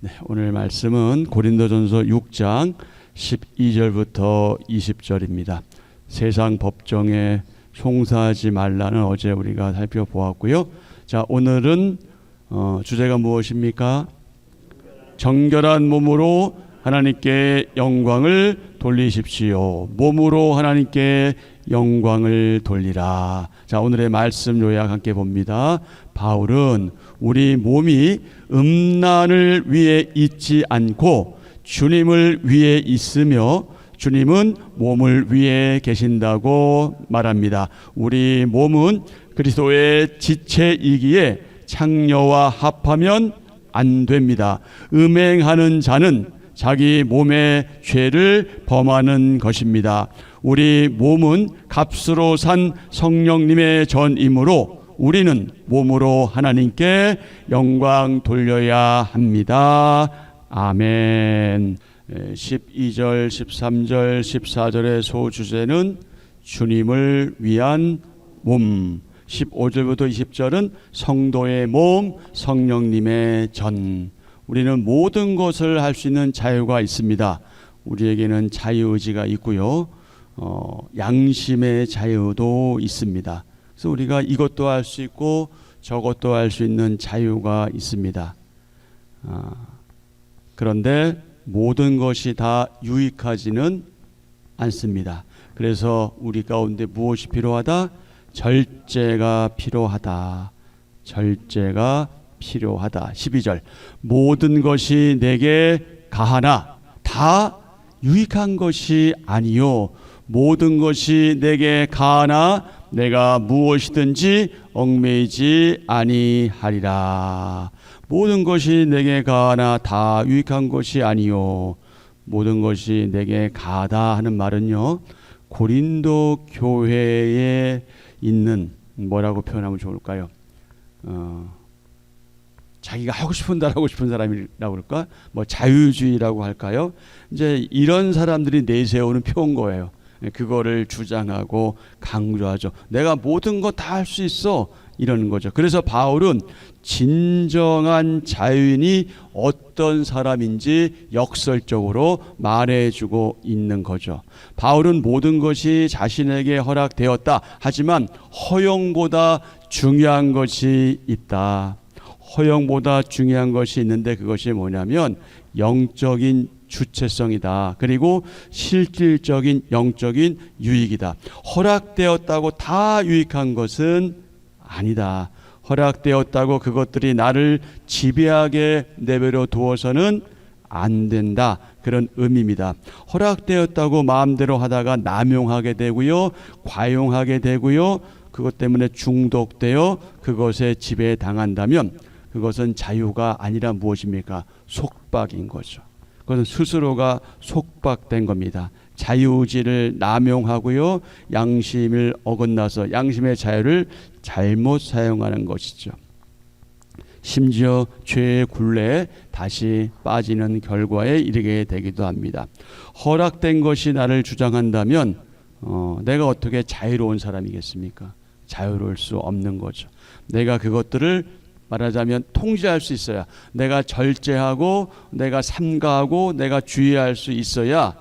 네, 오늘 말씀은 고린도전서 6장 12절부터 20절입니다. 세상 법정에 송사하지 말라는 어제 우리가 살펴보았고요. 자, 오늘은 주제가 무엇입니까? 정결한 몸으로 하나님께 영광을 돌리십시오. 몸으로 하나님께 영광을 돌리라. 자, 오늘의 말씀 요약 함께 봅니다. 바울은 우리 몸이 음란을 위해 있지 않고 주님을 위해 있으며 주님은 몸을 위해 계신다고 말합니다. 우리 몸은 그리스도의 지체이기에 창녀와 합하면 안 됩니다. 음행하는 자는 자기 몸의 죄를 범하는 것입니다. 우리 몸은 값으로 산 성령님의 전이므로 우리는 몸으로 하나님께 영광 돌려야 합니다. 아멘. 12절, 13절, 14절의 소주제는 주님을 위한 몸, 15절부터 20절은 성도의 몸, 성령님의 전. 우리는 모든 것을 할 수 있는 자유가 있습니다. 우리에게는 자유의지가 있고요. 양심의 자유도 있습니다. 그래서 우리가 이것도 할 수 있고 저것도 할 수 있는 자유가 있습니다. 그런데 모든 것이 다 유익하지는 않습니다. 그래서 우리 가운데 무엇이 필요하다? 절제가 필요하다. 절제가 필요하다. 12절 모든 것이 내게 가하나 다 유익한 것이 아니요 모든 것이 내게 가하나 내가 무엇이든지 얽매이지 아니하리라. 모든 것이 내게 가하나 다 유익한 것이 아니요 모든 것이 내게 가하다 하는 말은요, 고린도 교회에 있는, 뭐라고 표현하면 좋을까요? 자기가 하고 싶은 대로 하고 싶은 사람이라고 그럴까? 뭐 자유주의라고 할까요? 이제 이런 사람들이 내세우는 표인 거예요. 그거를 주장하고 강조하죠. 내가 모든 거 다 할 수 있어, 이러는 거죠. 그래서 바울은 진정한 자유인이 어떤 사람인지 역설적으로 말해주고 있는 거죠. 바울은 모든 것이 자신에게 허락되었다. 하지만 허용보다 중요한 것이 있다. 허용보다 중요한 것이 있는데 그것이 뭐냐면 영적인 주체성이다. 그리고 실질적인 영적인 유익이다. 허락되었다고 다 유익한 것은 아니다. 허락되었다고 그것들이 나를 지배하게 내버려 두어서는 안 된다. 그런 의미입니다. 허락되었다고 마음대로 하다가 남용하게 되고요. 과용하게 되고요. 그것 때문에 중독되어 그것에 지배당한다면 그것은 자유가 아니라 무엇입니까? 속박인 거죠. 그것은 스스로가 속박된 겁니다. 자유의지를 남용하고요. 양심을 어긋나서 양심의 자유를 잘못 사용하는 것이죠. 심지어 죄의 굴레에 다시 빠지는 결과에 이르게 되기도 합니다. 허락된 것이 나를 주장한다면 내가 어떻게 자유로운 사람이겠습니까? 자유로울 수 없는 거죠. 내가 그것들을 말하자면 통제할 수 있어야, 내가 절제하고 내가 삼가하고 내가 주의할 수 있어야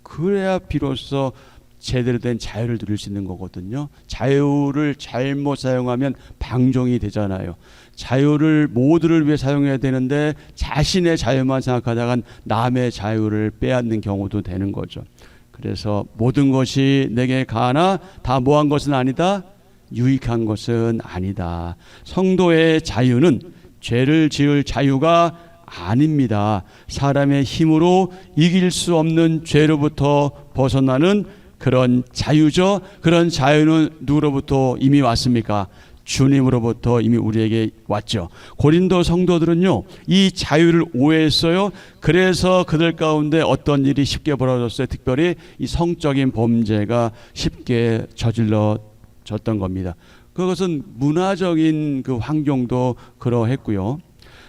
그래야 비로소 제대로 된 자유를 누릴 수 있는 거거든요. 자유를 잘못 사용하면 방종이 되잖아요. 자유를 모두를 위해 사용해야 되는데 자신의 자유만 생각하다간 남의 자유를 빼앗는 경우도 되는 거죠. 그래서 모든 것이 내게 가하나 다 뭐한 것은 아니다. 유익한 것은 아니다. 성도의 자유는 죄를 지을 자유가 아닙니다. 사람의 힘으로 이길 수 없는 죄로부터 벗어나는 그런 자유죠. 그런 자유는 누구로부터 이미 왔습니까? 주님으로부터 이미 우리에게 왔죠. 고린도 성도들은요, 이 자유를 오해했어요. 그래서 그들 가운데 어떤 일이 쉽게 벌어졌어요. 특별히 이 성적인 범죄가 쉽게 저질러졌던 겁니다. 그것은 문화적인 그 환경도 그러했고요.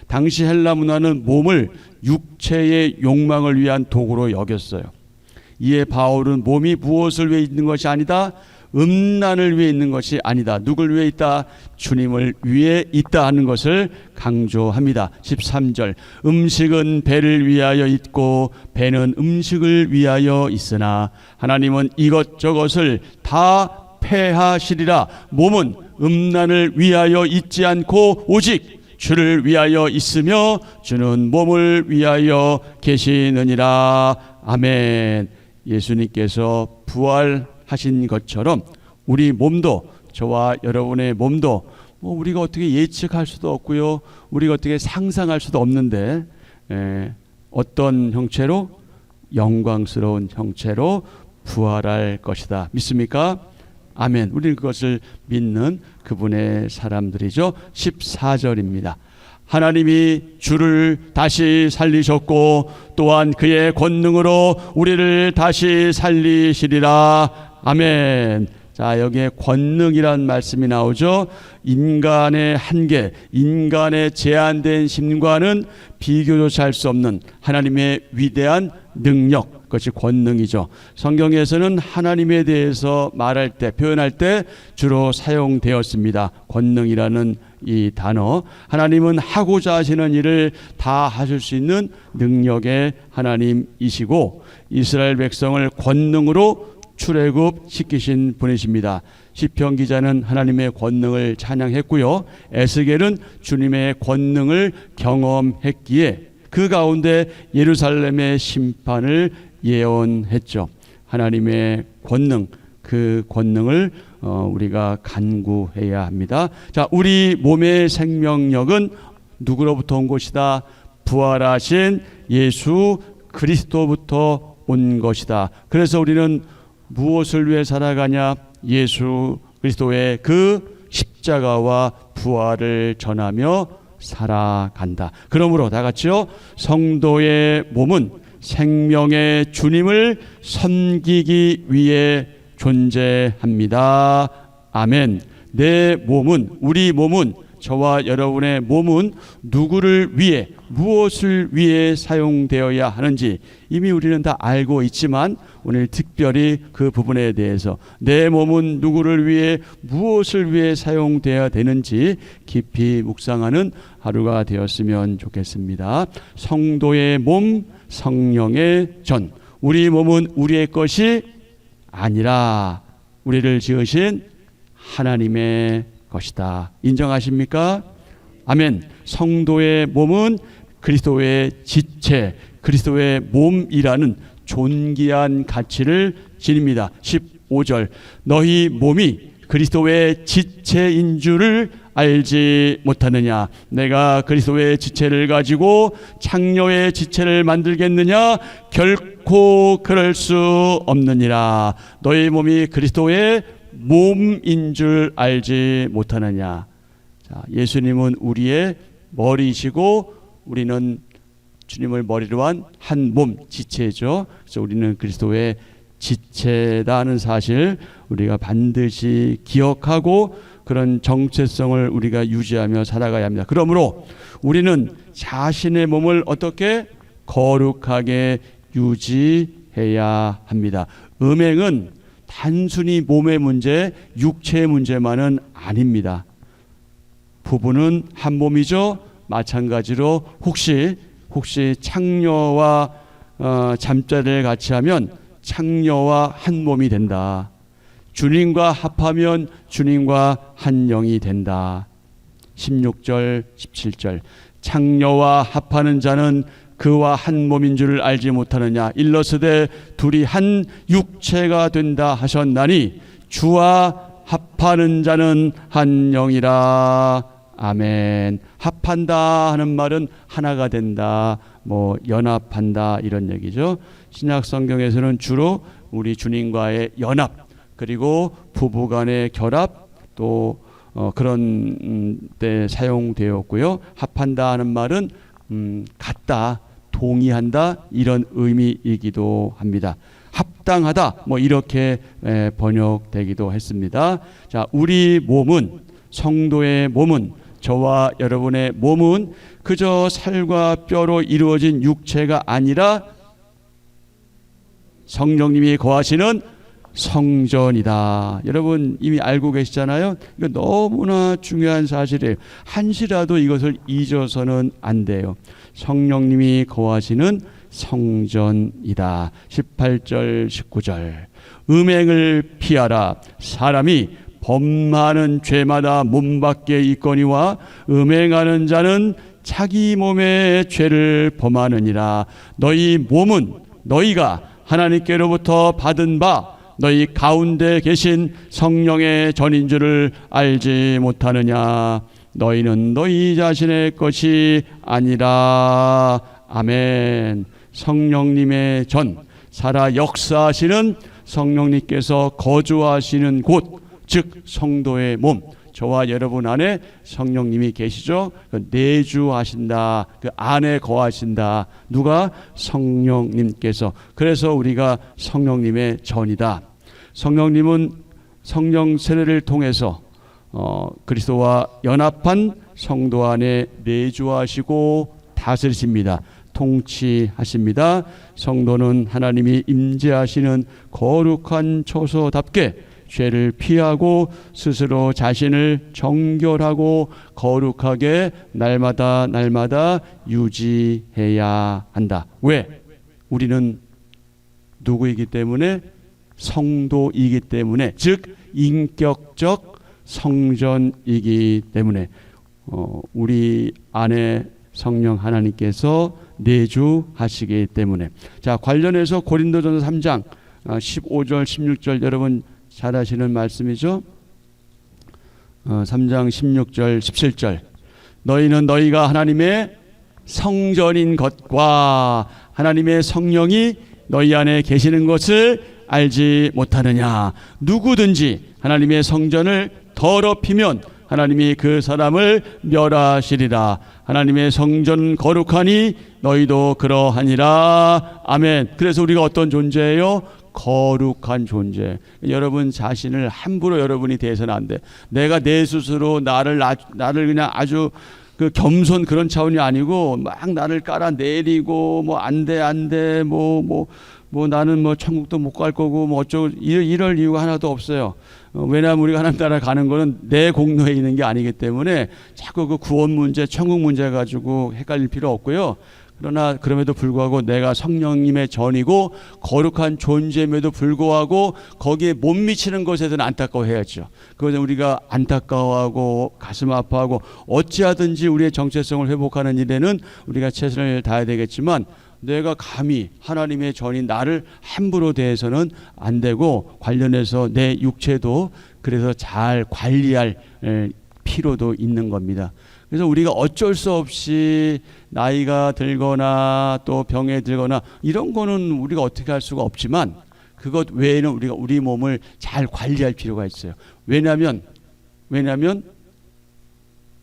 당시 헬라 문화는 몸을 육체의 욕망을 위한 도구로 여겼어요. 이에 바울은 몸이 무엇을 위해 있는 것이 아니다. 음란을 위해 있는 것이 아니다. 누굴 위해 있다? 주님을 위해 있다 하는 것을 강조합니다. 13절 음식은 배를 위하여 있고 배는 음식을 위하여 있으나 하나님은 이것저것을 다 패하시리라. 몸은 음란을 위하여 있지 않고 오직 주를 위하여 있으며 주는 몸을 위하여 계시느니라. 아멘. 예수님께서 부활하신 것처럼 우리 몸도, 저와 여러분의 몸도 우리가 어떻게 예측할 수도 없고요, 우리가 어떻게 상상할 수도 없는데 어떤 형체로? 영광스러운 형체로 부활할 것이다. 믿습니까? 아멘. 우리는 그것을 믿는 그분의 사람들이죠. 14절입니다. 하나님이 주를 다시 살리셨고 또한 그의 권능으로 우리를 다시 살리시리라. 아멘. 자, 여기에 권능이란 말씀이 나오죠. 인간의 한계, 인간의 제한된 심과는 비교조차 할 수 없는 하나님의 위대한 능력, 그것이 권능이죠. 성경에서는 하나님에 대해서 말할 때, 표현할 때 주로 사용되었습니다. 권능이라는 이 단어. 하나님은 하고자 하시는 일을 다 하실 수 있는 능력의 하나님이시고 이스라엘 백성을 권능으로 출애굽시키신 분이십니다. 시편 기자는 하나님의 권능을 찬양했고요, 에스겔은 주님의 권능을 경험했기에 그 가운데 예루살렘의 심판을 예언했죠. 하나님의 권능, 그 권능을 우리가 간구해야 합니다. 자, 우리 몸의 생명력은 누구로부터 온 것이다? 부활하신 예수 그리스도부터 온 것이다. 그래서 우리는 무엇을 위해 살아가냐? 예수 그리스도의 그 십자가와 부활을 전하며 살아간다. 그러므로 다 같이요. 성도의 몸은 생명의 주님을 섬기기 위해 존재합니다. 아멘. 내 몸은, 우리 몸은, 저와 여러분의 몸은 누구를 위해, 무엇을 위해 사용되어야 하는지 이미 우리는 다 알고 있지만 오늘 특별히 그 부분에 대해서 내 몸은 누구를 위해, 무엇을 위해 사용되어야 되는지 깊이 묵상하는 하루가 되었으면 좋겠습니다. 성도의 몸, 성령의 전. 우리 몸은 우리의 것이 아니라 우리를 지으신 하나님의 것이다. 인정하십니까? 아멘. 성도의 몸은 그리스도의 지체, 그리스도의 몸이라는 존귀한 가치를 지닙니다. 15절 너희 몸이 그리스도의 지체인 줄을 알지 못하느냐? 내가 그리스도의 지체를 가지고 창녀의 지체를 만들겠느냐? 결코 그럴 수 없느니라. 너희 몸이 그리스도의 몸인 줄 알지 못하느냐? 자, 예수님은 우리의 머리이시고 우리는 주님을 머리로 한 한 몸, 지체죠. 그래서 우리는 그리스도의 지체다 하는 사실 우리가 반드시 기억하고 그런 정체성을 우리가 유지하며 살아가야 합니다. 그러므로 우리는 자신의 몸을 어떻게 거룩하게 유지해야 합니다. 음행은 단순히 몸의 문제, 육체의 문제만은 아닙니다. 부부는 한 몸이죠. 마찬가지로 혹시 창녀와 잠자리를 같이 하면 창녀와 한 몸이 된다. 주님과 합하면 주님과 한 영이 된다. 16절 17절 창녀와 합하는 자는 그와 한 몸인 줄을 알지 못하느냐? 일러스되 둘이 한 육체가 된다 하셨나니 주와 합하는 자는 한 영이라. 아멘. 합한다 하는 말은 하나가 된다, 연합한다 이런 얘기죠. 신약 성경에서는 주로 우리 주님과의 연합, 그리고 부부 간의 결합, 또 그런 때 사용되었고요. 합한다 하는 말은 같다, 동의한다 이런 의미이기도 합니다. 합당하다 이렇게 번역되기도 했습니다. 자, 우리 몸은, 성도의 몸은, 저와 여러분의 몸은 그저 살과 뼈로 이루어진 육체가 아니라 성령님이 거하시는 성전이다. 여러분 이미 알고 계시잖아요. 이거 너무나 중요한 사실이에요. 한시라도 이것을 잊어서는 안 돼요. 성령님이 거하시는 성전이다. 18절 19절 음행을 피하라. 사람이 범하는 죄마다 몸 밖에 있거니와 음행하는 자는 자기 몸의 죄를 범하느니라. 너희 몸은 너희가 하나님께로부터 받은 바 너희 가운데 계신 성령의 전인 줄을 알지 못하느냐. 너희는 너희 자신의 것이 아니라. 아멘. 성령님의 전, 살아 역사하시는 성령님께서 거주하시는 곳, 즉 성도의 몸, 저와 여러분 안에 성령님이 계시죠. 내주하신다. 그 안에 거하신다. 누가? 성령님께서. 그래서 우리가 성령님의 전이다. 성령님은 성령 세례를 통해서 그리스도와 연합한 성도 안에 내주하시고 다스리십니다. 통치하십니다. 성도는 하나님이 임재하시는 거룩한 처소답게 죄를 피하고 스스로 자신을 정결하고 거룩하게 날마다 유지해야 한다. 왜? 우리는 누구이기 때문에? 성도이기 때문에, 즉 인격적 성전이기 때문에 우리 안에 성령 하나님께서 내주하시기 때문에. 자, 관련해서 고린도전서 3장 15절 16절 여러분 잘 아시는 말씀이죠. 3장 16절 17절 너희는 너희가 하나님의 성전인 것과 하나님의 성령이 너희 안에 계시는 것을 알지 못하느냐. 누구든지 하나님의 성전을 더럽히면 하나님이 그 사람을 멸하시리라. 하나님의 성전 거룩하니 너희도 그러하니라. 아멘. 그래서 우리가 어떤 존재예요? 거룩한 존재. 여러분 자신을 함부로 여러분이 대해서는 안 돼. 내가 내 스스로 나를 그냥 아주 그 겸손 그런 차원이 아니고 막 나를 깔아내리고 뭐 안 돼 뭐 나는 뭐 천국도 못 갈 거고 뭐 어쩌고 이럴 이유가 하나도 없어요. 왜냐하면 우리가 하나님 따라 가는 거는 내 공로에 있는 게 아니기 때문에 자꾸 그 구원 문제, 천국 문제 가지고 헷갈릴 필요 없고요. 그러나 그럼에도 불구하고 내가 성령님의 전이고 거룩한 존재임에도 불구하고 거기에 못 미치는 것에 대한 안타까워해야죠. 그것은 우리가 안타까워하고 가슴 아파하고 어찌하든지 우리의 정체성을 회복하는 일에는 우리가 최선을 다해야 되겠지만 내가 감히 하나님의 전인 나를 함부로 대해서는 안 되고 관련해서 내 육체도 그래서 잘 관리할 필요도 있는 겁니다. 그래서 우리가 어쩔 수 없이 나이가 들거나 또 병에 들거나 이런 거는 우리가 어떻게 할 수가 없지만 그것 외에는 우리가 우리 몸을 잘 관리할 필요가 있어요. 왜냐하면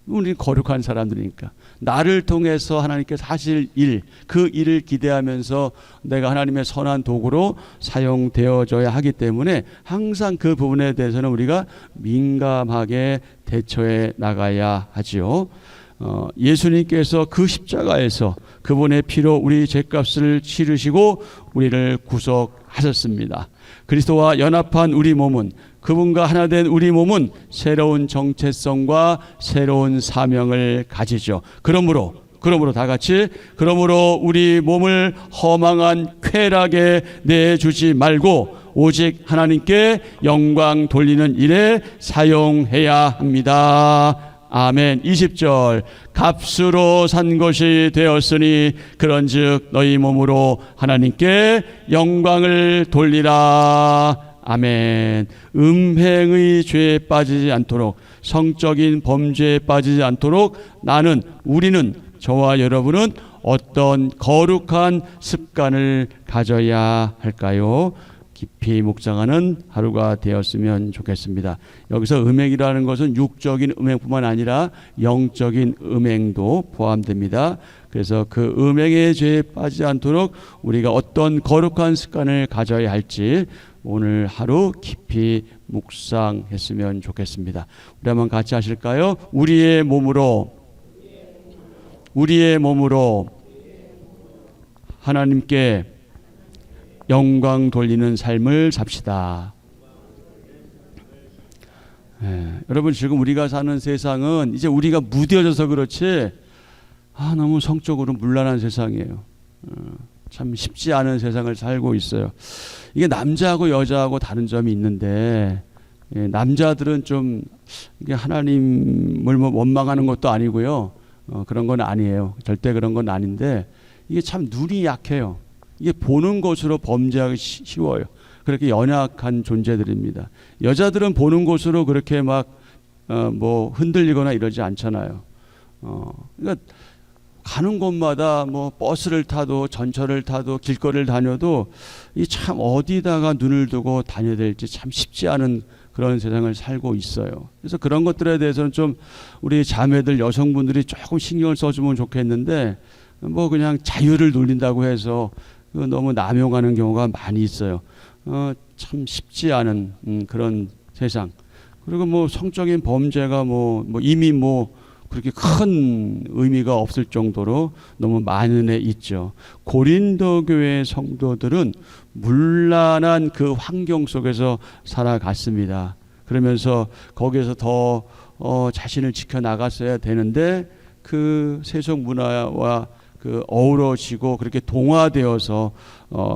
우리 거룩한 사람들이니까 나를 통해서 하나님께서 하실 일, 그 일을 기대하면서 내가 하나님의 선한 도구로 사용되어져야 하기 때문에 항상 그 부분에 대해서는 우리가 민감하게 대처해 나가야 하지요. 예수님께서 그 십자가에서 그분의 피로 우리 죄값을 치르시고 우리를 구속하셨습니다. 그리스도와 연합한 우리 몸은 그분과 하나 된 우리 몸은 새로운 정체성과 새로운 사명을 가지죠. 그러므로 다 같이 그러므로 우리 몸을 허망한 쾌락에 내주지 말고 오직 하나님께 영광 돌리는 일에 사용해야 합니다. 아멘. 20절 값으로 산 것이 되었으니 그런즉 너희 몸으로 하나님께 영광을 돌리라. 아멘. 음행의 죄에 빠지지 않도록 성적인 범죄에 빠지지 않도록 우리는 저와 여러분은 어떤 거룩한 습관을 가져야 할까요? 깊이 묵상하는 하루가 되었으면 좋겠습니다. 여기서 음행이라는 것은 육적인 음행뿐만 아니라 영적인 음행도 포함됩니다. 그래서 그 음행의 죄에 빠지지 않도록 우리가 어떤 거룩한 습관을 가져야 할지 오늘 하루 깊이 묵상했으면 좋겠습니다. 우리 한번 같이 하실까요? 우리의 몸으로 하나님께 영광 돌리는 삶을 삽시다. 여러분 지금 우리가 사는 세상은 이제 우리가 무뎌져서 그렇지 너무 성적으로 문란한 세상이에요. 참 쉽지 않은 세상을 살고 있어요. 이게 남자하고 여자하고 다른 점이 있는데 남자들은 좀 이게 하나님을 뭐 원망하는 것도 아니고요. 그런 건 아니에요. 절대 그런 건 아닌데 이게 참 눈이 약해요. 이게 보는 것으로 범죄하기 쉬워요. 그렇게 연약한 존재들입니다. 여자들은 보는 것으로 그렇게 막 뭐 흔들리거나 이러지 않잖아요. 그러니까 가는 곳마다 뭐 버스를 타도 전철을 타도 길거리를 다녀도 이 참 어디다가 눈을 두고 다녀야 될지 참 쉽지 않은 그런 세상을 살고 있어요. 그래서 그런 것들에 대해서는 좀 우리 자매들 여성분들이 조금 신경을 써주면 좋겠는데 뭐 그냥 자유를 누린다고 해서 너무 남용하는 경우가 많이 있어요. 참 쉽지 않은 그런 세상. 그리고 뭐 성적인 범죄가 뭐 이미 뭐 그렇게 큰 의미가 없을 정도로 너무 만연해 있죠. 고린도 교회 성도들은 문란한 그 환경 속에서 살아갔습니다. 그러면서 거기에서 더 자신을 지켜나갔어야 되는데 그 세속 문화와 그 어우러지고 그렇게 동화되어서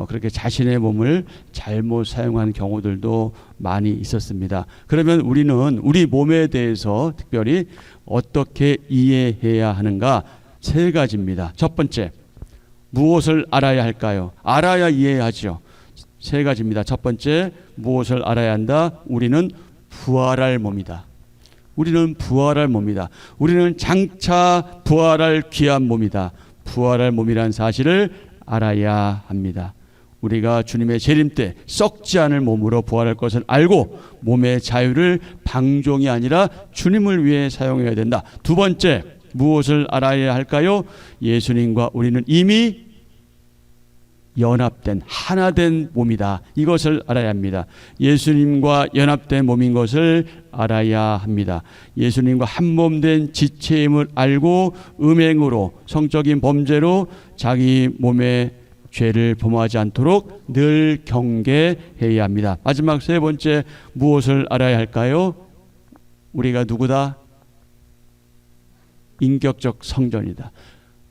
그렇게 자신의 몸을 잘못 사용한 경우들도 많이 있었습니다. 그러면 우리는 우리 몸에 대해서 특별히 어떻게 이해해야 하는가? 세 가지입니다. 첫 번째, 무엇을 알아야 할까요? 알아야 이해하죠. 세 가지입니다. 첫 번째, 무엇을 알아야 한다? 우리는 부활할 몸이다. 우리는 부활할 몸이다. 우리는 장차 부활할 귀한 몸이다. 부활할 몸이란 사실을 알아야 합니다. 우리가 주님의 재림 때 썩지 않을 몸으로 부활할 것을 알고 몸의 자유를 방종이 아니라 주님을 위해 사용해야 된다. 두 번째, 무엇을 알아야 할까요? 예수님과 우리는 이미 연합된 하나된 몸이다. 이것을 알아야 합니다. 예수님과 연합된 몸인 것을 알아야 합니다. 예수님과 한 몸 된 지체임을 알고 음행으로 성적인 범죄로 자기 몸의 죄를 범하지 않도록 늘 경계해야 합니다. 마지막 세 번째, 무엇을 알아야 할까요? 우리가 누구다? 인격적 성전이다.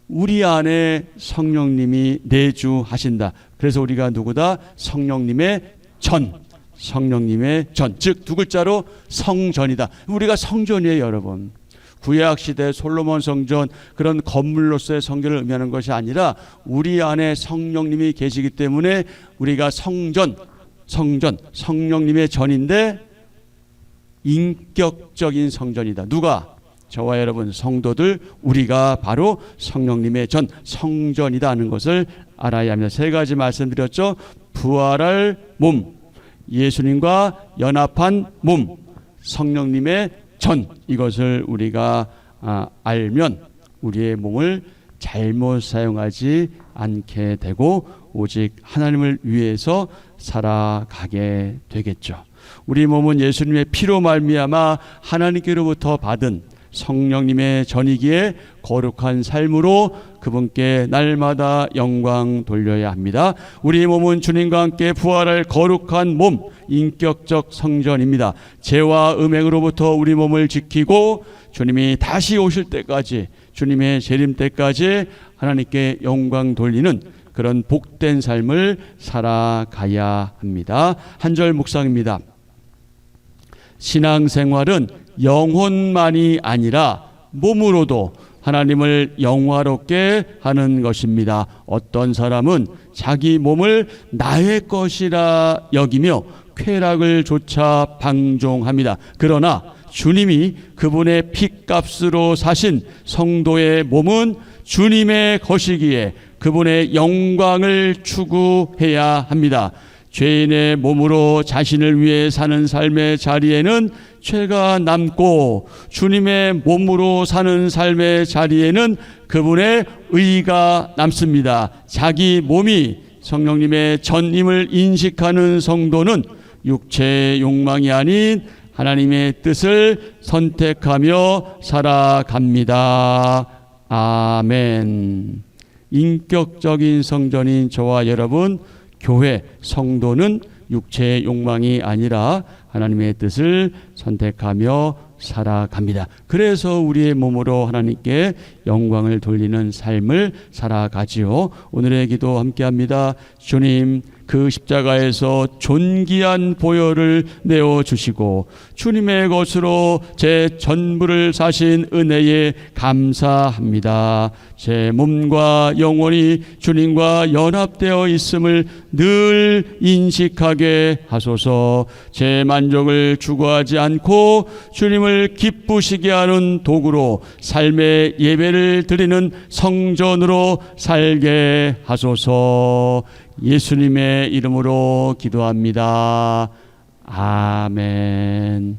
우리 안에 성령님이 내주하신다. 그래서 우리가 누구다? 성령님의 전. 성령님의 전. 즉 두 글자로 성전이다. 우리가 성전이에요, 여러분. 구약시대 솔로몬 성전 그런 건물로서의 성전을 의미하는 것이 아니라 우리 안에 성령님이 계시기 때문에 우리가 성전, 성령님의 전인데 인격적인 성전이다. 누가? 저와 여러분 성도들, 우리가 바로 성령님의 전, 성전이다 하는 것을 알아야 합니다. 세 가지 말씀드렸죠. 부활할 몸, 예수님과 연합한 몸, 성령님의 전, 이것을 우리가 알면 우리의 몸을 잘못 사용하지 않게 되고 오직 하나님을 위해서 살아가게 되겠죠. 우리 몸은 예수님의 피로 말미암아 하나님께로부터 받은 성령님의 전이기에 거룩한 삶으로 그분께 날마다 영광 돌려야 합니다. 우리 몸은 주님과 함께 부활할 거룩한 몸, 인격적 성전입니다. 죄와 음행으로부터 우리 몸을 지키고 주님이 다시 오실 때까지, 주님의 재림 때까지 하나님께 영광 돌리는 그런 복된 삶을 살아가야 합니다. 한 절 묵상입니다. 신앙생활은 영혼만이 아니라 몸으로도 하나님을 영화롭게 하는 것입니다. 어떤 사람은 자기 몸을 나의 것이라 여기며 쾌락을 조차 방종합니다. 그러나 주님이 그분의 핏값으로 사신 성도의 몸은 주님의 것이기에 그분의 영광을 추구해야 합니다. 죄인의 몸으로 자신을 위해 사는 삶의 자리에는 죄가 남고 주님의 몸으로 사는 삶의 자리에는 그분의 의가 남습니다. 자기 몸이 성령님의 전임을 인식하는 성도는 육체의 욕망이 아닌 하나님의 뜻을 선택하며 살아갑니다. 아멘. 인격적인 성전인 저와 여러분, 교회 성도는 육체의 욕망이 아니라 하나님의 뜻을 선택하며 살아갑니다. 그래서 우리의 몸으로 하나님께 영광을 돌리는 삶을 살아가지요. 오늘의 기도 함께합니다. 주님, 그 십자가에서 존귀한 보혈을 내어주시고 주님의 것으로 제 전부를 사신 은혜에 감사합니다. 제 몸과 영혼이 주님과 연합되어 있음을 늘 인식하게 하소서. 제 만족을 추구하지 않고 주님을 기쁘시게 하는 도구로 삶의 예배를 드리는 성전으로 살게 하소서. 예수님의 이름으로 기도합니다. 아멘.